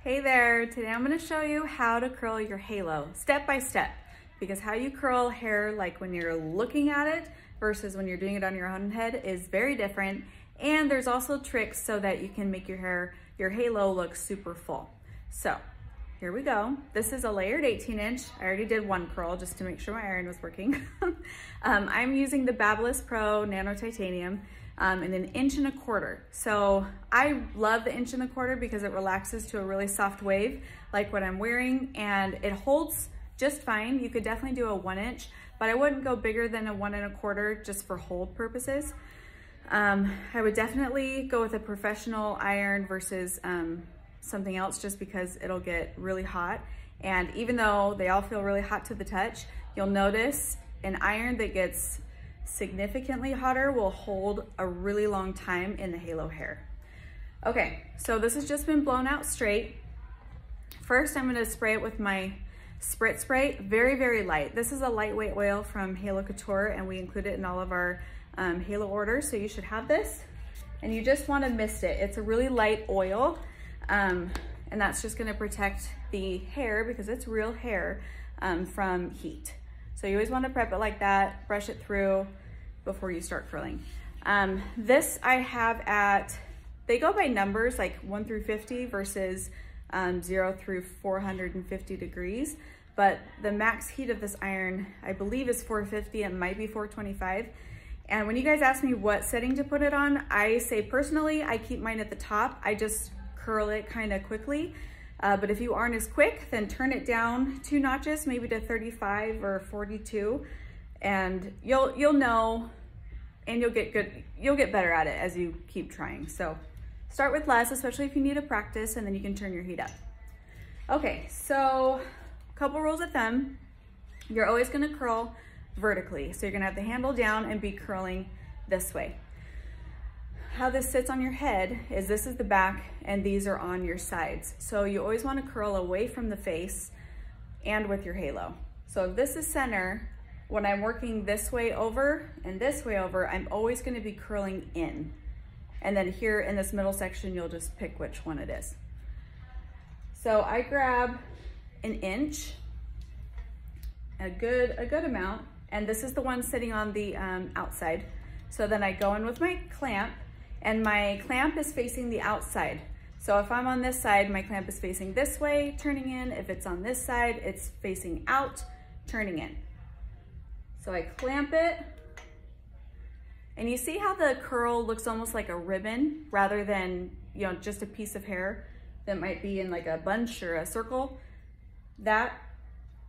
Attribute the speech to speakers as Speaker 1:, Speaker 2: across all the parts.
Speaker 1: Hey there, today I'm going to show you how to curl your halo step by step, because how you curl hair like when you're looking at it versus when you're doing it on your own head is very different, and there's also tricks so that you can make your halo look super full. So here we go. This is a layered 18-inch. I already did one curl just to make sure my iron was working. I'm using the Babyliss Pro Nano Titanium in 1.25 inches. So I love the 1.25 inches because it relaxes to a really soft wave like what I'm wearing, and it holds just fine. You could definitely do a 1 inch, but I wouldn't go bigger than a 1.25 inches just for hold purposes. I would definitely go with a professional iron versus something else, just because it'll get really hot. And even though they all feel really hot to the touch, you'll notice an iron that gets significantly hotter will hold a really long time in the halo hair. Okay, so this has just been blown out straight. First, I'm gonna spray it with my Sprit Spray, very, very light. This is a lightweight oil from Halo Couture, and we include it in all of our halo orders, so you should have this. And you just wanna mist it. It's a really light oil, and that's just gonna protect the hair, because it's real hair, from heat. So you always wanna prep it like that, brush it through before you start curling. This I have at, they go by numbers, like 1 through 50 versus 0 through 450 degrees. But the max heat of this iron, I believe, is 450, it might be 425. And when you guys ask me what setting to put it on, I say personally, I keep mine at the top. I just curl it kind of quickly. But if you aren't as quick, then turn it down 2 notches, maybe to 35 or 42. And you'll know, and you'll get better at it as you keep trying. So start with less, especially if you need to practice, and then you can turn your heat up. Okay, so a couple rules of thumb. You're always gonna curl vertically. So you're gonna have the handle down and be curling this way. How this sits on your head is this is the back and these are on your sides. So you always wanna curl away from the face and with your halo. So if this is center, when I'm working this way over and this way over, I'm always gonna be curling in. And then here in this middle section, you'll just pick which one it is. So I grab 1 inch, a good amount, and this is the one sitting on the outside. So then I go in with my clamp, and my clamp is facing the outside. So if I'm on this side, my clamp is facing this way, turning in. If it's on this side, it's facing out, turning in. So I clamp it, and you see how the curl looks almost like a ribbon rather than, you know, just a piece of hair that might be in like a bunch or a circle. That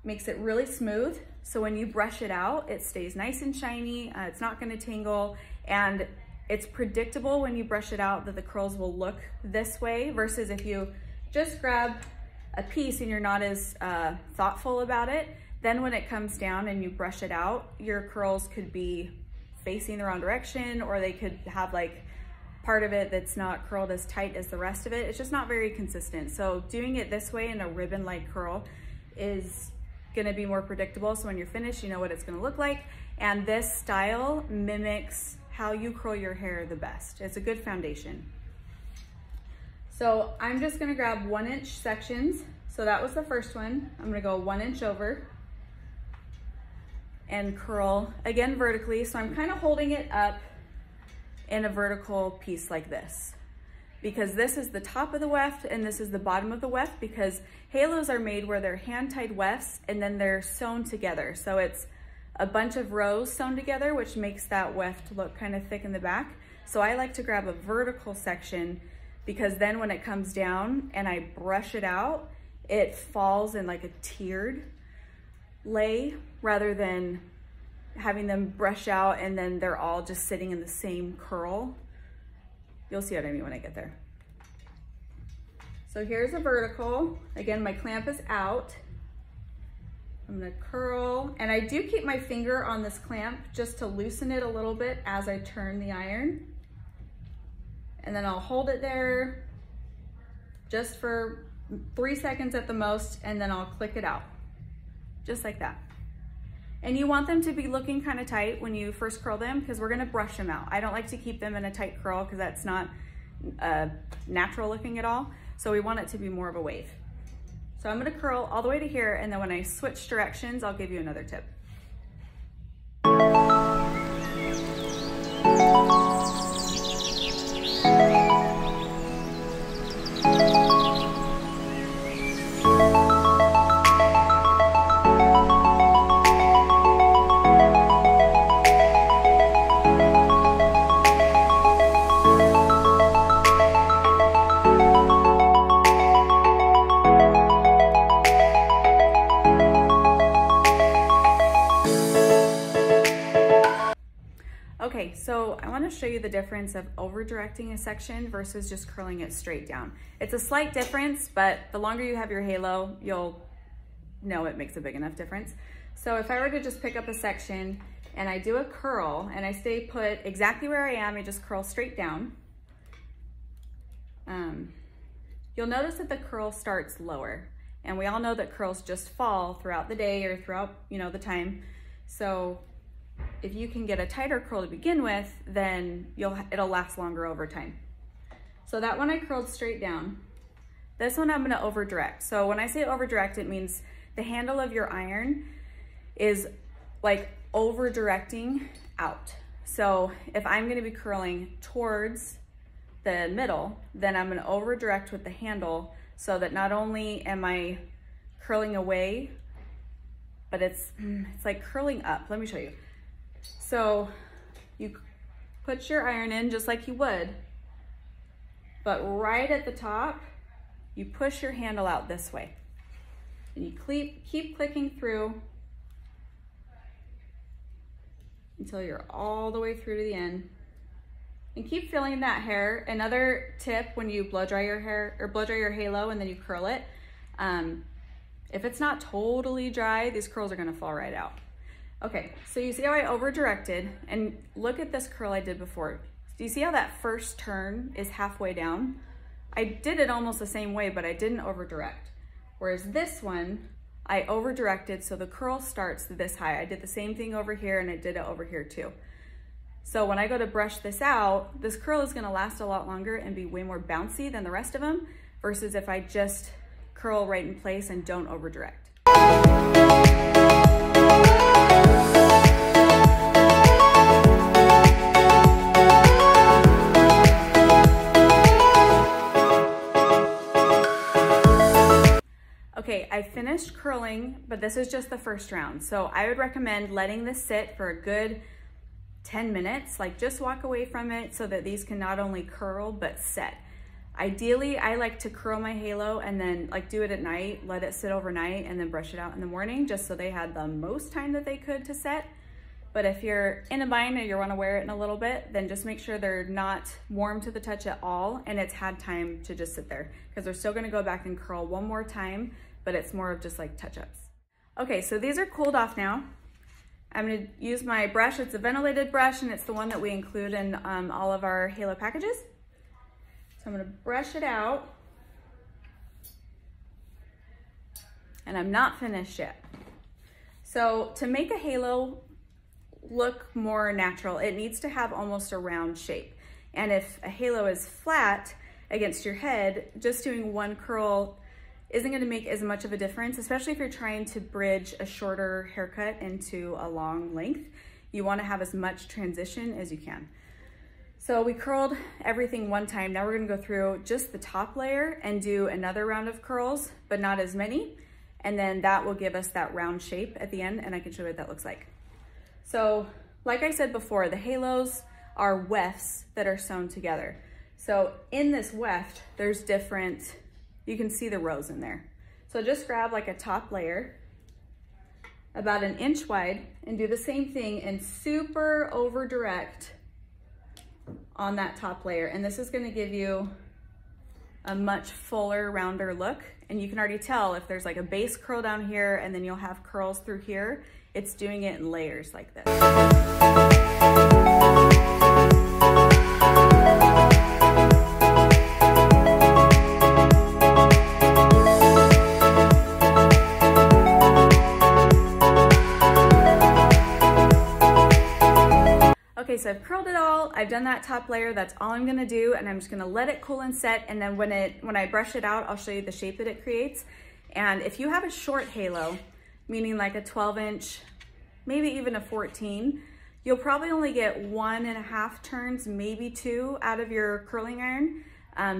Speaker 1: makes it really smooth. So when you brush it out, it stays nice and shiny. It's not gonna tangle, and it's predictable when you brush it out that the curls will look this way, versus if you just grab a piece and you're not as thoughtful about it, then when it comes down and you brush it out, your curls could be facing the wrong direction, or they could have like part of it that's not curled as tight as the rest of it. It's just not very consistent. So doing it this way in a ribbon-like curl is gonna be more predictable. So when you're finished, you know what it's gonna look like. And this style mimics how you curl your hair the best. It's a good foundation. So I'm just gonna grab 1 inch sections. So that was the first one. I'm gonna go 1 inch over and curl again vertically. So I'm kind of holding it up in a vertical piece like this, because this is the top of the weft and this is the bottom of the weft, because halos are made where they're hand-tied wefts and then they're sewn together. So it's a bunch of rows sewn together, which makes that weft look kind of thick in the back. So I like to grab a vertical section, because then when it comes down and I brush it out, it falls in like a tiered lay, rather than having them brush out and then they're all just sitting in the same curl. You'll see what I mean when I get there. So here's a vertical. Again, my clamp is out. I'm gonna curl, and I do keep my finger on this clamp just to loosen it a little bit as I turn the iron. And then I'll hold it there just for 3 seconds at the most, and then I'll click it out, just like that. And you want them to be looking kind of tight when you first curl them, because we're gonna brush them out. I don't like to keep them in a tight curl because that's not natural looking at all. So we want it to be more of a wave. So I'm gonna curl all the way to here, and then when I switch directions, I'll give you another tip. Okay, so I want to show you the difference of over directing a section versus just curling it straight down. It's a slight difference, but the longer you have your halo, you'll know it makes a big enough difference. So if I were to just pick up a section and I do a curl and I stay put exactly where I am, I just curl straight down, you'll notice that the curl starts lower. And we all know that curls just fall throughout the day or throughout, the time. So if you can get a tighter curl to begin with, then it'll last longer over time. So that one I curled straight down. This one I'm gonna over direct. So when I say over direct, it means the handle of your iron is like over directing out. So if I'm gonna be curling towards the middle, then I'm gonna over direct with the handle so that not only am I curling away, but it's like curling up. Let me show you. So you put your iron in just like you would, but right at the top, you push your handle out this way. And you keep clicking through until you're all the way through to the end. And keep feeling that hair. Another tip when you blow dry your hair or blow dry your halo and then you curl it, if it's not totally dry, these curls are gonna fall right out. Okay, so you see how I over directed, and look at this curl I did before. Do you see how that first turn is halfway down? I did it almost the same way, but I didn't over direct. Whereas this one, I over directed so the curl starts this high. I did the same thing over here and I did it over here too. So when I go to brush this out, this curl is gonna last a lot longer and be way more bouncy than the rest of them, versus if I just curl right in place and don't over direct. Okay, I finished curling, but this is just the first round. So I would recommend letting this sit for a good 10 minutes, like just walk away from it so that these can not only curl, but set. Ideally, I like to curl my halo and then like do it at night, let it sit overnight and then brush it out in the morning just so they had the most time that they could to set. But if you're in a bind or you wanna wear it in a little bit, then just make sure they're not warm to the touch at all and it's had time to just sit there, because they're still gonna go back and curl one more time, but it's more of just like touch-ups. Okay, so these are cooled off now. I'm gonna use my brush. It's a ventilated brush and it's the one that we include in all of our halo packages. So I'm gonna brush it out. And I'm not finished yet. So to make a halo look more natural, it needs to have almost a round shape. And if a halo is flat against your head, just doing one curl isn't gonna make as much of a difference, especially if you're trying to bridge a shorter haircut into a long length. You wanna have as much transition as you can. So we curled everything one time. Now we're gonna go through just the top layer and do another round of curls, but not as many. And then that will give us that round shape at the end, and I can show you what that looks like. So like I said before, the halos are wefts that are sewn together. So in this weft, there's different, you can see the rows in there. So just grab like a top layer, about 1 inch wide, and do the same thing and super over direct on that top layer. And this is gonna give you a much fuller, rounder look. And you can already tell if there's like a base curl down here and then you'll have curls through here, it's doing it in layers like this. Okay, so I've curled it all. I've done that top layer. That's all I'm gonna do. And I'm just gonna let it cool and set. And then when I brush it out, I'll show you the shape that it creates. And if you have a short halo, meaning like a 12-inch, maybe even a 14, you'll probably only get 1.5 turns, maybe 2 out of your curling iron.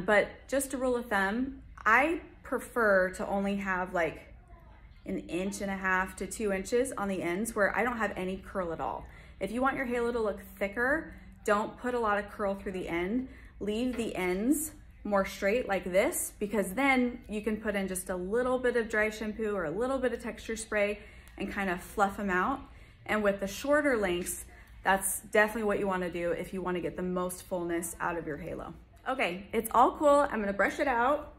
Speaker 1: But just a rule of thumb, I prefer to only have like 1.5 to 2 inches on the ends where I don't have any curl at all. If you want your halo to look thicker, don't put a lot of curl through the end. Leave the ends more straight like this, because then you can put in just a little bit of dry shampoo or a little bit of texture spray and kind of fluff them out. And with the shorter lengths, that's definitely what you want to do if you want to get the most fullness out of your halo. Okay, it's all cool. I'm going to brush it out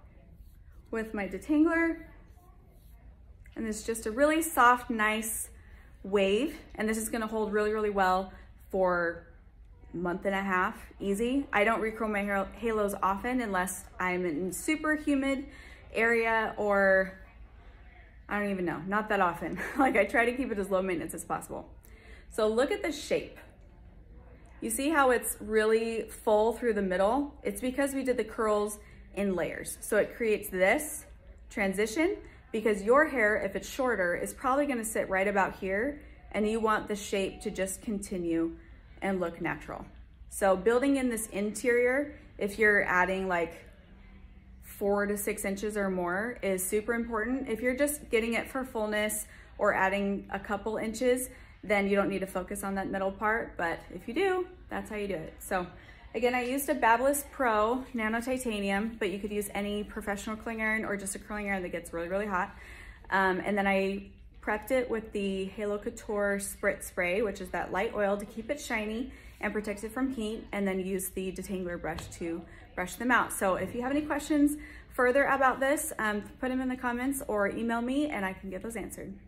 Speaker 1: with my detangler. And it's just a really soft, nice wave. And this is going to hold really, really well for a month and a half, easy. I don't recurl my halos often unless I'm in super humid area, or I don't even know, not that often. Like, I try to keep it as low maintenance as possible. So look at the shape. You see how it's really full through the middle? It's because we did the curls in layers. So it creates this transition, because your hair, if it's shorter, is probably gonna sit right about here, and you want the shape to just continue and look natural. So building in this interior, if you're adding like 4 to 6 inches or more, is super important. If you're just getting it for fullness or adding a couple inches, then you don't need to focus on that middle part. But if you do, that's how you do it. So again, I used a Babyliss Pro Nano Titanium, but you could use any professional curling iron or just a curling iron that gets really, really hot. And then I prepped it with the Halo Couture Spritz Spray, which is that light oil to keep it shiny and protect it from heat, and then use the detangler brush to brush them out. So if you have any questions further about this, put them in the comments or email me and I can get those answered.